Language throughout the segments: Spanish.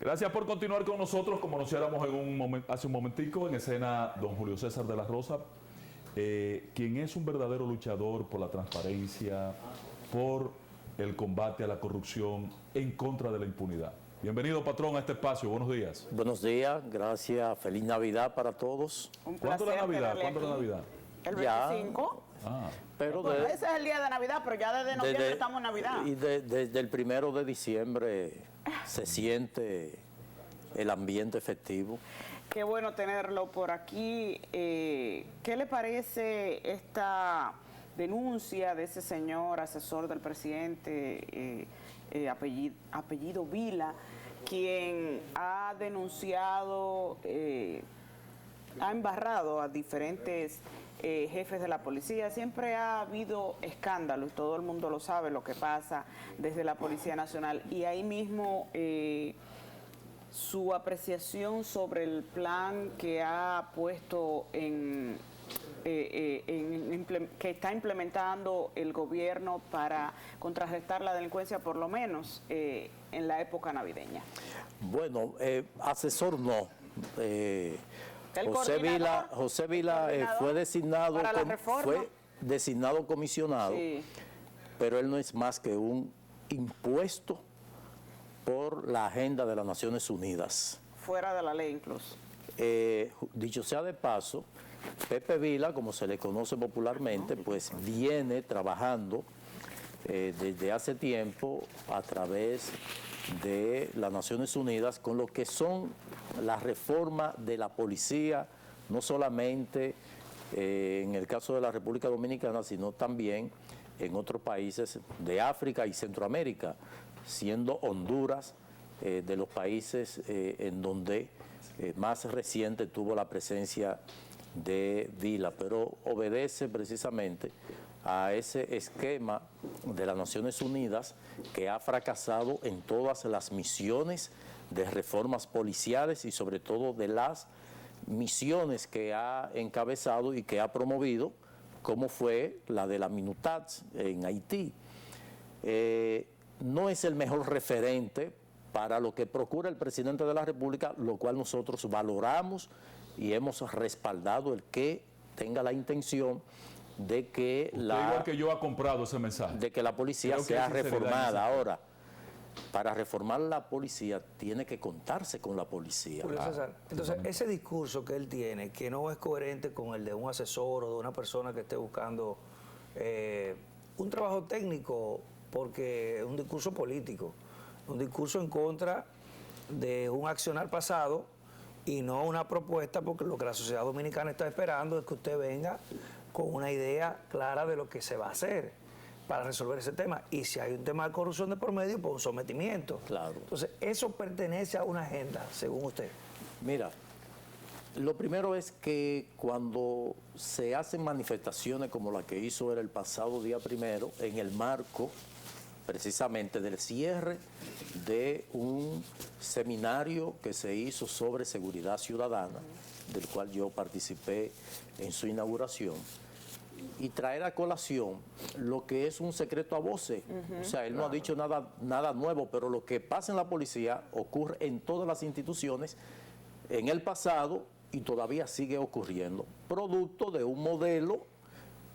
Gracias por continuar con nosotros. Como anunciáramos hace un momentico, en escena don Julio César de la Rosa, quien es un verdadero luchador por la transparencia, por el combate a la corrupción, en contra de la impunidad. Bienvenido, patrón, a este espacio. Buenos días. Buenos días, gracias. Feliz Navidad para todos. ¿Cuándo es la Navidad? ¿Cuándo es la Navidad? El 25. Pero bueno, ese es el día de Navidad, pero ya desde noviembre estamos en Navidad. Y desde el 1 de diciembre se siente el ambiente festivo. Qué bueno tenerlo por aquí. ¿Qué le parece esta denuncia de ese señor asesor del presidente, apellido Vila, quien ha denunciado, ha embarrado a diferentes jefes de la policía? Siempre ha habido escándalos, todo el mundo lo sabe lo que pasa desde la Policía Nacional, y ahí mismo su apreciación sobre el plan que ha puesto que está implementando el gobierno para contrarrestar la delincuencia, por lo menos en la época navideña. Bueno, asesor no. José Vila fue designado comisionado, sí, pero él no es más que un impuesto por la agenda de las Naciones Unidas. Fuera de la ley incluso. Dicho sea de paso, Pepe Vila, como se le conoce popularmente, pues viene trabajando desde hace tiempo a través de las Naciones Unidas con lo que son las reformas de la policía, no solamente en el caso de la República Dominicana, sino también en otros países de África y Centroamérica, siendo Honduras de los países en donde más reciente tuvo la presencia de Vila, pero obedece precisamente a ese esquema de las Naciones Unidas que ha fracasado en todas las misiones de reformas policiales y sobre todo de las misiones que ha encabezado y que ha promovido, como fue la de la MINUTAH en Haití. No es el mejor referente para lo que procura el presidente de la República, lo cual nosotros valoramos y hemos respaldado el que tenga la intención de que igual que yo ha comprado ese mensaje, de que la policía sea reformada. Ahora, para reformar la policía tiene que contarse con la policía. Julio César, entonces ese discurso que él tiene, que no es coherente con el de un asesor o de una persona que esté buscando un trabajo técnico, porque es un discurso político, un discurso en contra de un accionar pasado y no una propuesta, porque lo que la sociedad dominicana está esperando es que usted venga con una idea clara de lo que se va a hacer para resolver ese tema. Y si hay un tema de corrupción de por medio, pues un sometimiento. Claro. Entonces, ¿eso pertenece a una agenda, según usted? Mira, lo primero es que cuando se hacen manifestaciones como la que hizo él el pasado día 1, en el marco precisamente del cierre de un seminario que se hizo sobre seguridad ciudadana, del cual yo participé en su inauguración, y traer a colación lo que es un secreto a voces. O sea, él no ha dicho nada nuevo, pero lo que pasa en la policía ocurre en todas las instituciones en el pasado y todavía sigue ocurriendo, producto de un modelo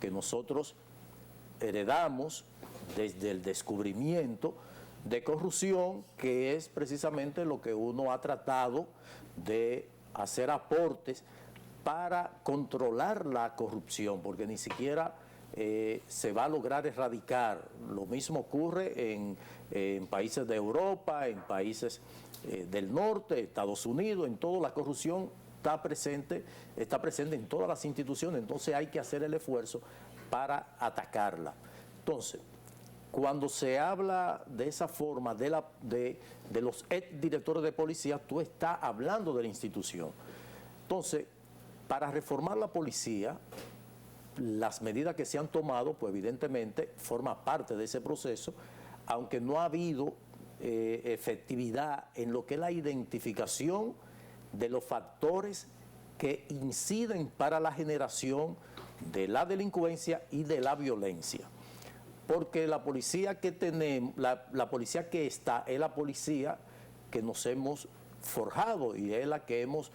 que nosotros heredamos desde el descubrimiento de corrupción, que es precisamente lo que uno ha tratado de hacer aportes para controlar la corrupción, porque ni siquiera se va a lograr erradicar. Lo mismo ocurre en países de Europa, en países del norte, Estados Unidos, en toda la corrupción está presente en todas las instituciones, entonces hay que hacer el esfuerzo para atacarla. Entonces, cuando se habla de esa forma de los exdirectores de policía, tú estás hablando de la institución. Entonces, para reformar la policía, las medidas que se han tomado, pues evidentemente forma parte de ese proceso, aunque no ha habido efectividad en lo que es la identificación de los factores que inciden para la generación de la delincuencia y de la violencia. Porque la policía que tenemos, la policía que está, es la policía que nos hemos forjado y es la que hemos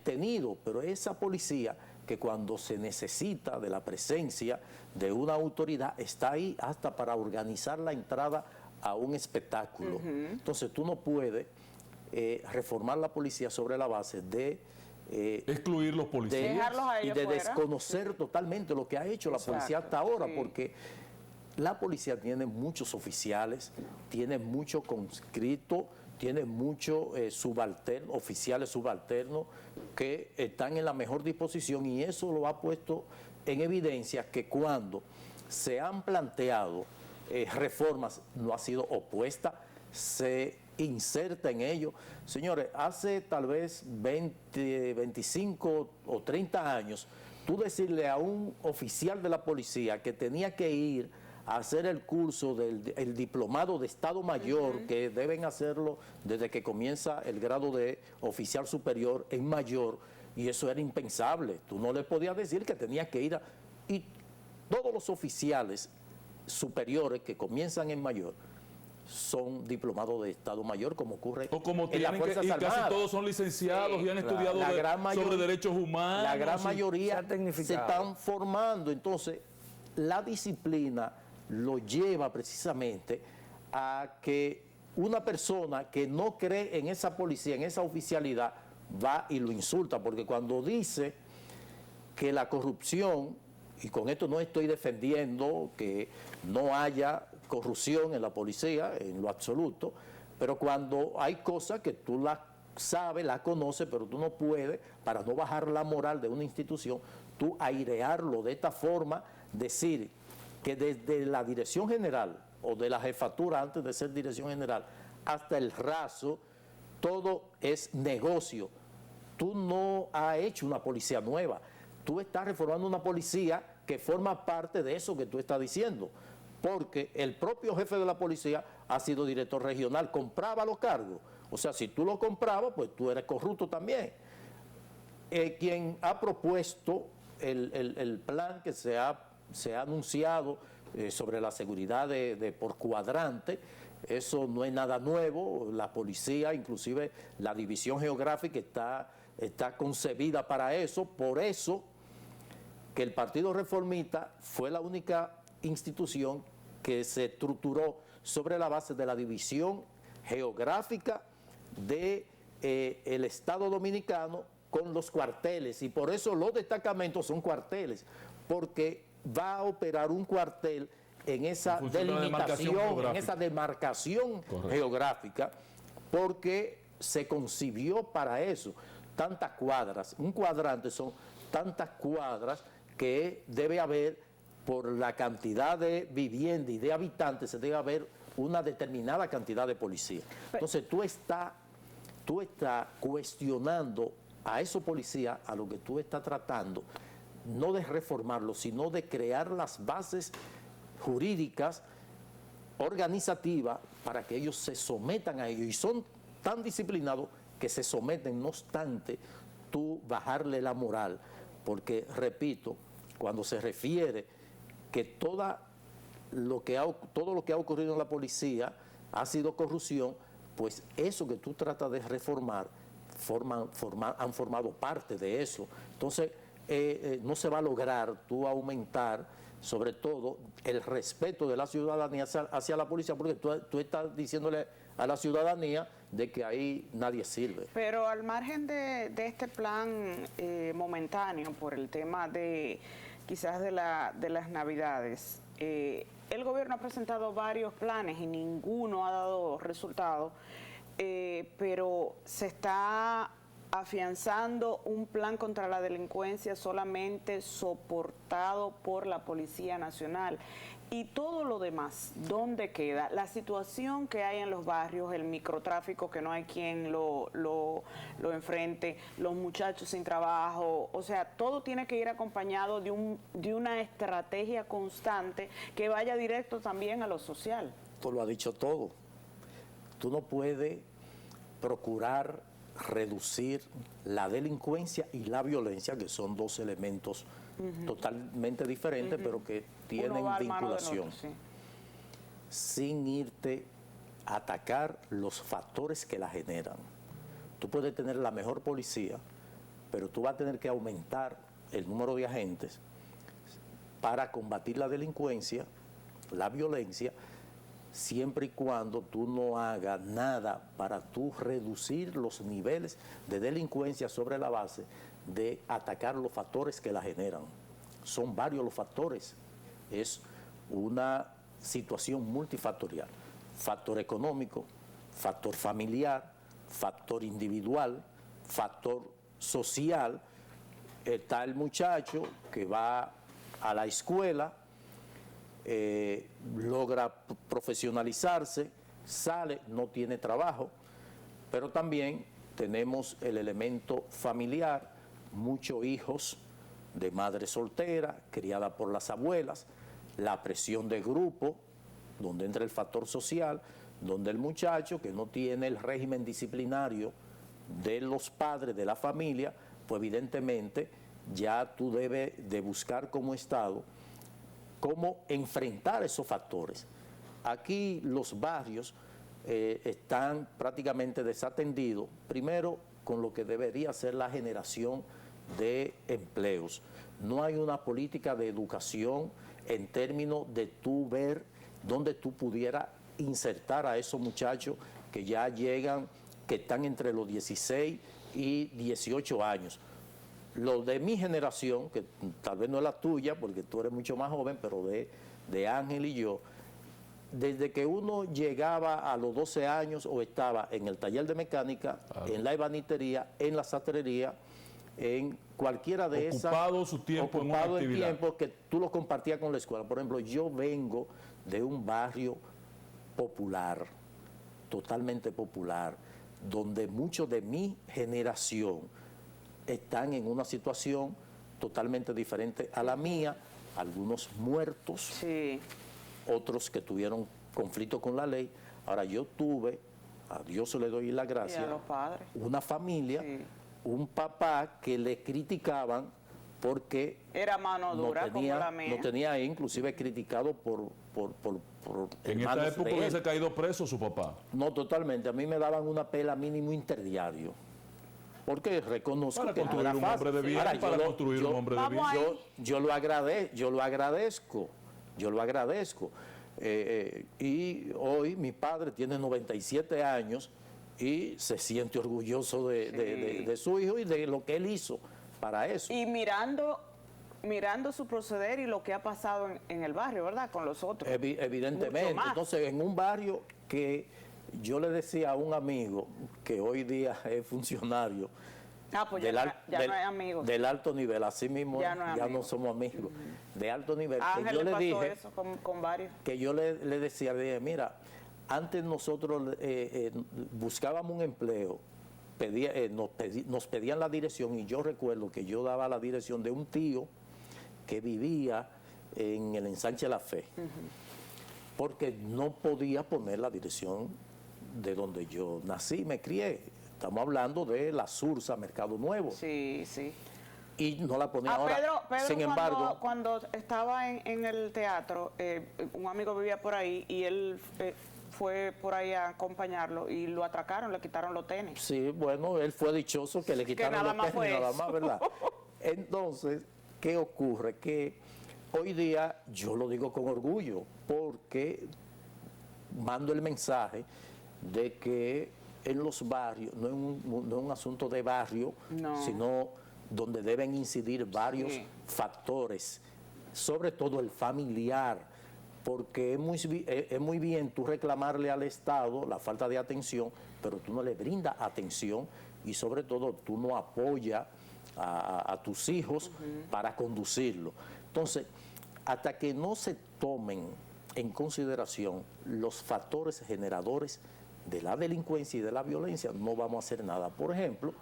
tenido, pero esa policía que cuando se necesita de la presencia de una autoridad está ahí hasta para organizar la entrada a un espectáculo. Entonces tú no puedes reformar la policía sobre la base de excluir los policías. Dejarlos a y ellos de fuera. desconocer totalmente lo que ha hecho la policía Exacto, hasta ahora, sí. porque la policía tiene muchos oficiales, tiene mucho conscripto, tiene muchos oficiales subalternos que están en la mejor disposición, y eso lo ha puesto en evidencia que cuando se han planteado reformas no ha sido opuesta, se inserta en ello. Señores, hace tal vez 20, 25 o 30 años, tú decirle a un oficial de la policía que tenía que ir a hacer el curso del diplomado de Estado Mayor, que deben hacerlo desde que comienza el grado de oficial superior en mayor, y eso era impensable. Tú no le podías decir que tenía que ir a... Y todos los oficiales superiores que comienzan en mayor son diplomados de Estado Mayor, como ocurre O como en las tienen Fuerzas y casi Armadas. todos son licenciados y han estudiado La gran sobre mayoría- derechos humanos. La gran y- Se mayoría ha tecnificado. se están formando. Entonces, la disciplina lo lleva precisamente a que una persona que no cree en esa policía, en esa oficialidad, va y lo insulta, porque cuando dice que la corrupción, y con esto no estoy defendiendo que no haya corrupción en la policía, en lo absoluto, pero cuando hay cosas que tú las sabes, las conoces, pero tú no puedes, para no bajar la moral de una institución, tú airearlo de esta forma, decir que desde la dirección general o de la jefatura antes de ser dirección general hasta el raso, todo es negocio. Tú no has hecho una policía nueva, tú estás reformando una policía que forma parte de eso que tú estás diciendo, porque el propio jefe de la policía ha sido director regional, compraba los cargos. O sea, si tú lo comprabas, pues tú eres corrupto también. Quien ha propuesto el plan que se ha anunciado sobre la seguridad por cuadrante, eso no es nada nuevo. La policía, inclusive la división geográfica, está concebida para eso. Por eso que el Partido Reformista fue la única institución que se estructuró sobre la base de la división geográfica del Estado Dominicano con los cuarteles, y por eso los destacamentos son cuarteles, porque va a operar un cuartel en esa En función de la demarcación delimitación, en geográfica. esa demarcación Correcto. geográfica, porque se concibió para eso. Tantas cuadras, un cuadrante son tantas cuadras que debe haber, por la cantidad de vivienda y de habitantes, se debe haber una determinada cantidad de policías. Entonces tú estás cuestionando a esos policías, a lo que tú estás tratando, no de reformarlos, sino de crear las bases jurídicas, organizativas, para que ellos se sometan a ellos. Y son tan disciplinados que se someten, no obstante tú bajarle la moral, porque, repito, cuando se refiere que todo lo que ha ocurrido en la policía ha sido corrupción, pues eso que tú tratas de reformar han formado parte de eso. Entonces, no se va a lograr tú aumentar, sobre todo, el respeto de la ciudadanía hacia la policía, porque tú estás diciéndole a la ciudadanía de que ahí nadie sirve. Pero al margen de este plan momentáneo, por el tema de quizás de las Navidades, el gobierno ha presentado varios planes y ninguno ha dado resultado, pero se está afianzando un plan contra la delincuencia solamente soportado por la Policía Nacional. Y todo lo demás, ¿dónde queda? La situación que hay en los barrios, el microtráfico, que no hay quien lo enfrente, los muchachos sin trabajo, o sea, todo tiene que ir acompañado de una estrategia constante que vaya directo también a lo social. Tú lo has dicho todo. Tú no puedes procurar reducir la delincuencia y la violencia, que son dos elementos totalmente diferentes, pero que tienen Uno va al mano del vinculación, otro, sí. sin irte a atacar los factores que la generan. Tú puedes tener la mejor policía, pero tú vas a tener que aumentar el número de agentes para combatir la delincuencia, la violencia, siempre y cuando tú no hagas nada para tú reducir los niveles de delincuencia sobre la base de atacar los factores que la generan. Son varios los factores. Es una situación multifactorial. Factor económico, factor familiar, factor individual, factor social. Está el muchacho que va a la escuela, logra profesionalizarse, sale, no tiene trabajo, pero también tenemos el elemento familiar, muchos hijos de madre soltera, criada por las abuelas, la presión de grupo, donde entra el factor social, donde el muchacho que no tiene el régimen disciplinario de los padres de la familia, pues evidentemente ya tú debes de buscar como Estado cómo enfrentar esos factores. Aquí los barrios están prácticamente desatendidos, primero con lo que debería ser la generación de empleos. No hay una política de educación en términos de tú ver dónde tú pudieras insertar a esos muchachos que ya llegan, que están entre los 16 y 18 años. Los de mi generación, que tal vez no es la tuya, porque tú eres mucho más joven, pero de Ángel y yo, desde que uno llegaba a los 12 años o estaba en el taller de mecánica, en la ebanitería, en la sastrería, en cualquiera de esas... Ocupado su tiempo en una ocupado el actividad. tiempo que tú lo compartías con la escuela. Por ejemplo, yo vengo de un barrio popular, totalmente popular, donde muchos de mi generación están en una situación totalmente diferente a la mía, algunos muertos, Sí. otros que tuvieron conflicto con la ley. Ahora yo tuve, a Dios le doy la Y gracia, a los padres. una familia, Sí. un papá que le criticaban porque Era mano dura como la mía. no tenía inclusive criticado por En esta hermanos época de él. hubiese caído preso su papá. No, totalmente. A mí me daban una pela mínimo interdiario. Porque reconozco Para que no construir era un fácil. hombre de bien, Ahora, para construir un hombre de bien. Vamos ahí. yo lo agradezco. Y hoy mi padre tiene 97 años y se siente orgulloso de su hijo y de lo que él hizo para eso. Y mirando su proceder y lo que ha pasado en el barrio, ¿verdad? Con los otros. Evidentemente. Mucho más. Entonces, en un barrio que yo le decía a un amigo que hoy día es funcionario Pues ya, no es amigos. del alto nivel, así mismo Ya no es no amigo. somos amigos, de alto nivel, que Ángel yo le le pasó dije, eso con varios. que yo le decía, mira, antes nosotros buscábamos un empleo, nos pedían la dirección y yo recuerdo que yo daba la dirección de un tío que vivía en el Ensanche La Fe, porque no podía poner la dirección de donde yo nací, me crié. Estamos hablando de la Sursa, Mercado Nuevo, Sí, sí. y no la ponía ahora. Pedro Sin embargo, cuando estaba en el teatro, un amigo vivía por ahí y él fue por ahí a acompañarlo y lo atracaron, le quitaron los tenis. sí, bueno, él fue dichoso que le quitaron nada los más tenis, fue nada eso. más, ¿verdad? Entonces, ¿qué ocurre? Que hoy día yo lo digo con orgullo, porque mando el mensaje de que en los barrios, no es un asunto de barrio, No. sino donde deben incidir varios Sí. factores, sobre todo el familiar, porque es muy bien tú reclamarle al Estado la falta de atención, pero tú no le brindas atención y sobre todo tú no apoyas a tus hijos para conducirlo. Entonces, hasta que no se tomen en consideración los factores generadores de la delincuencia y de la violencia, no vamos a hacer nada. Por ejemplo,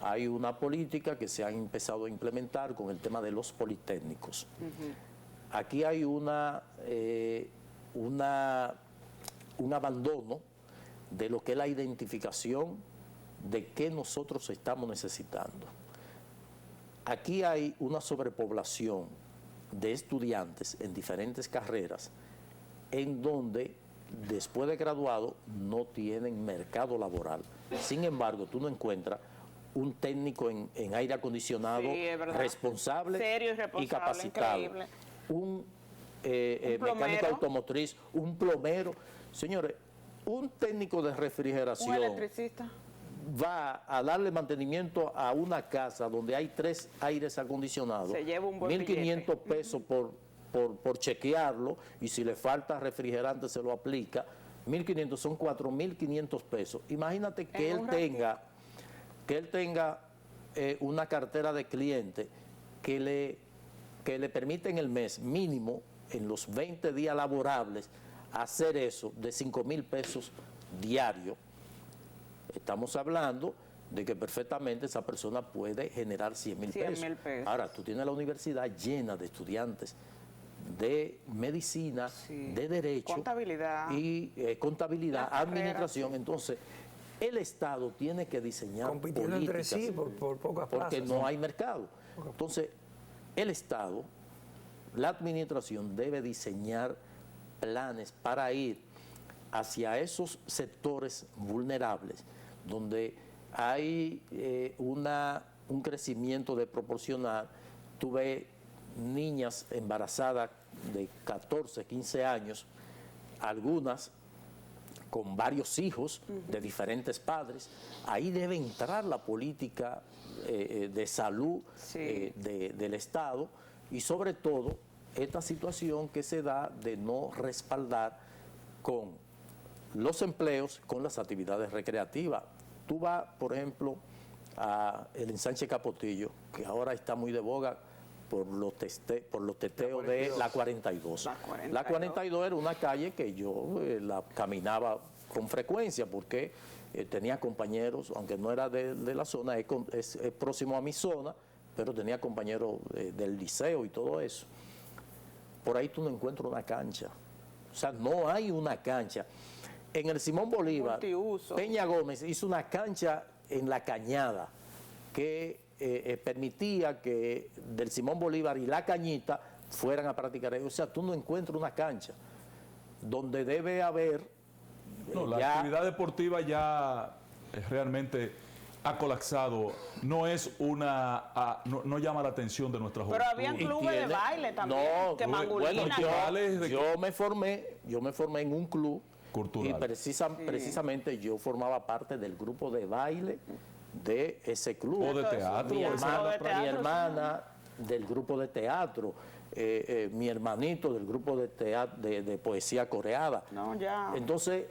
hay una política que se ha empezado a implementar con el tema de los politécnicos. Aquí hay un abandono de lo que es la identificación de qué nosotros estamos necesitando. Aquí hay una sobrepoblación de estudiantes en diferentes carreras en donde después de graduado no tienen mercado laboral. Sin embargo, tú no encuentras un técnico en aire acondicionado Sí, es verdad. responsable Serio y responsable, y capacitado. increíble. Un mecánico plomero. automotriz, un plomero. Señores, un técnico de Un refrigeración electricista. va a darle mantenimiento a una casa donde hay 3 aires acondicionados, Se lleva un buen 1.500 pesos por chequearlo, y si le falta refrigerante se lo aplica. 1.500 son 4.500 pesos. Imagínate que En él un tenga una cartera de clientes que le permite en el mes mínimo, en los 20 días laborables, hacer eso de 5.000 pesos diarios. Estamos hablando de que perfectamente esa persona puede generar 100.000 100.000 pesos. Ahora, tú tienes la universidad llena de estudiantes de medicina, Sí. de derecho, Contabilidad. y contabilidad, Las carreras, administración. Entonces, el Estado tiene que diseñar Compitiendo entre políticas, sí por pocas porque plazas. no hay mercado. Entonces, el Estado, la administración debe diseñar planes para ir hacia esos sectores vulnerables donde hay un crecimiento desproporcional. Tú ves niñas embarazadas de 14, 15 años, algunas con varios hijos de diferentes padres. Ahí debe entrar la política de salud Sí. del Estado, y sobre todo esta situación que se da de no respaldar con los empleos con las actividades recreativas. Tú vas, por ejemplo, a el ensanche Capotillo, que ahora está muy de boga por los teteos de la 42. La 42. La 42 era una calle que yo la caminaba con frecuencia porque tenía compañeros, aunque no era de la zona, es próximo a mi zona, pero tenía compañeros del liceo y todo eso. Por ahí tú no encuentras una cancha. O sea, no hay una cancha. En el Simón Bolívar, Multiuso. Peña Gómez hizo una cancha en la Cañada que permitía que del Simón Bolívar y la Cañita fueran a practicar ahí. O sea, tú no encuentras una cancha donde debe haber No, la ya actividad deportiva ya realmente ha colapsado. No es no llama la atención de nuestra juventud. Pero habían clubes de tiene- baile también, No, que bueno, Mangulina. yo me formé en un club Cultural. y precisamente yo formaba parte del grupo de baile de ese club. O de teatro. Mi o hermana, de teatro, mi hermana del grupo de teatro, mi hermanito del grupo de poesía coreada. No, ya. Entonces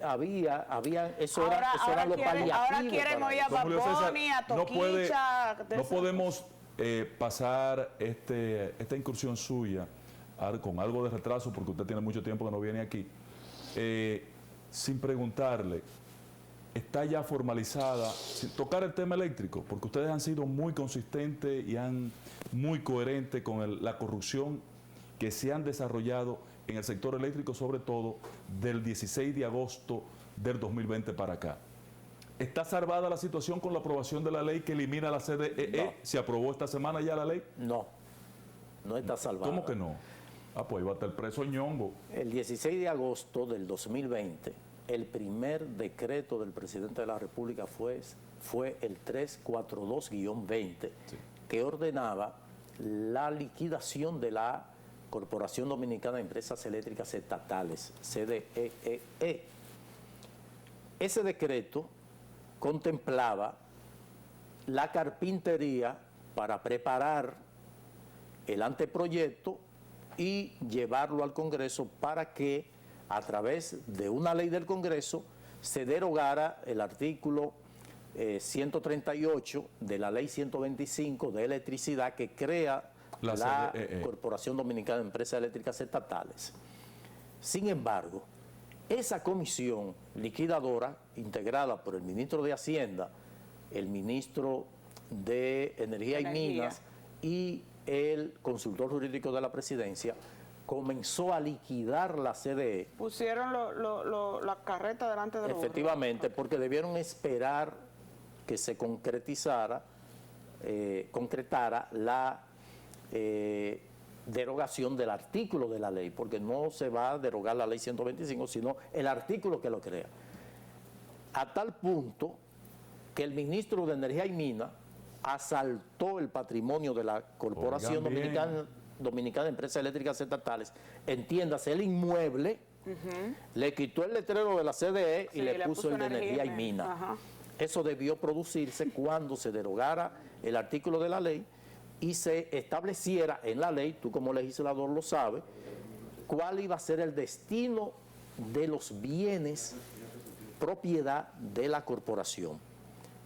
eso Ahora era lo paliativo. ahora quieren para oír a eso. Don Julio Bad César, Bunny, a no Toquicha. no podemos pasar esta incursión suya con algo de retraso, porque usted tiene mucho tiempo que no viene aquí, sin preguntarle, ¿está ya formalizada, sin tocar el tema eléctrico? Porque ustedes han sido muy consistentes y muy coherentes con la corrupción que se han desarrollado en el sector eléctrico, sobre todo del 16 de agosto del 2020 para acá. ¿Está salvada la situación con la aprobación de la ley que elimina la CDEE? No. ¿Se aprobó esta semana ya la ley? No está salvado. ¿Cómo que no? Ah, pues iba a estar preso Ñongo. El 16 de agosto del 2020, el primer decreto del presidente de la República fue el 342-20, que ordenaba la liquidación de la Corporación Dominicana de Empresas Eléctricas Estatales, CDEE. Ese decreto contemplaba la carpintería para preparar el anteproyecto y llevarlo al Congreso para que, a través de una ley del Congreso, se derogara el artículo 138 de la ley 125 de electricidad, que crea la CDEE. Corporación Dominicana de Empresas Eléctricas Estatales. Sin embargo, esa comisión liquidadora, integrada por el ministro de Hacienda, el ministro de Energía y Minas y el consultor jurídico de la presidencia, comenzó a liquidar la CDE. Pusieron la carreta delante de los Efectivamente, porque debieron esperar que se concretara la derogación del artículo de la ley, porque no se va a derogar la ley 125, sino el artículo que lo crea. A tal punto que el ministro de Energía y Minas asaltó el patrimonio de la Corporación Dominicana de Empresas Eléctricas Estatales, entiéndase, el inmueble, le quitó el letrero de la CDE y le puso el de Energía y Minas. Eso debió producirse cuando se derogara el artículo de la ley y se estableciera en la ley, tú como legislador lo sabes, cuál iba a ser el destino de los bienes propiedad de la corporación.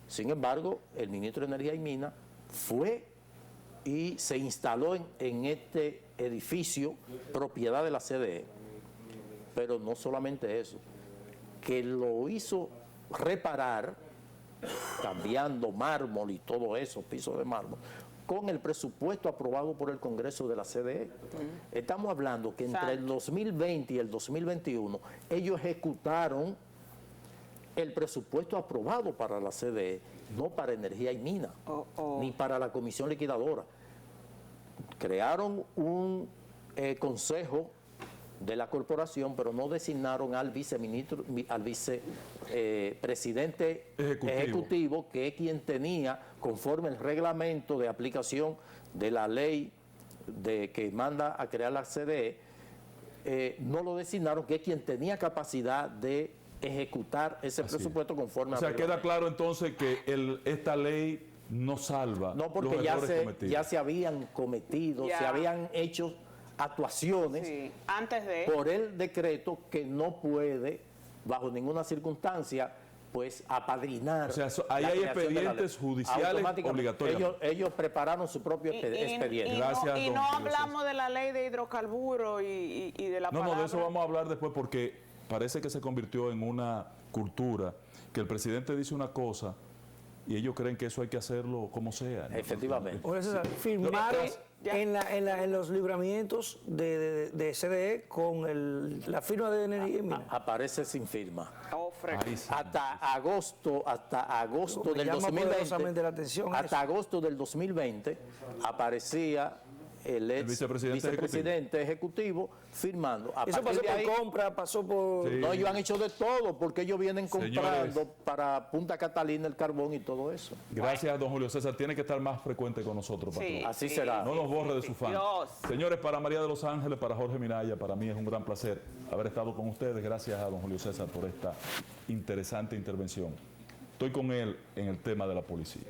Sin embargo, el ministro de Energía y Minas fue y se instaló en este edificio propiedad de la CDE. Pero no solamente eso, que lo hizo reparar, cambiando mármol y todo eso, pisos de mármol, con el presupuesto aprobado por el Congreso de la CDE. Estamos hablando que entre el 2020 y el 2021 ellos ejecutaron el presupuesto aprobado para la CDE, no para Energía y Minas, ni para la Comisión Liquidadora. Crearon un consejo de la corporación, pero no designaron al viceministro, al vicepresidente ejecutivo, que es quien tenía, conforme el reglamento de aplicación de la ley que manda a crear la CDE, no lo designaron, que es quien tenía capacidad de ejecutar ese presupuesto conforme a la ley. O sea, queda claro entonces que esta ley no salva. No, porque ya se habían cometido, se habían hecho actuaciones antes de por el decreto que no puede, bajo ninguna circunstancia, pues apadrinar. O sea, ahí hay expedientes judiciales obligatorios. Ellos prepararon su propio expediente. Gracias, y no hablamos de la ley de hidrocarburos y de la palabra. No, de eso vamos a hablar después, porque parece que se convirtió en una cultura que el presidente dice una cosa y ellos creen que eso hay que hacerlo como sea, ¿no? Efectivamente. Oye, César, firmaron en los libramientos de CDE con la firma de Energía y Minas. Aparece sin firma. Sí. Hasta agosto del 2020. La atención hasta agosto del 2020 aparecía el vicepresidente ejecutivo firmando. Eso pasó por compra, pasó por... Sí. No, ellos han hecho de todo, porque ellos vienen comprando para Punta Catalina el carbón y todo eso. Gracias, don Julio César. Tiene que estar más frecuente con nosotros, patrón. Así será. No nos borre de su fan. Señores, para María de los Ángeles, para Jorge Minaya, para mí es un gran placer haber estado con ustedes. Gracias a don Julio César por esta interesante intervención. Estoy con él en el tema de la policía.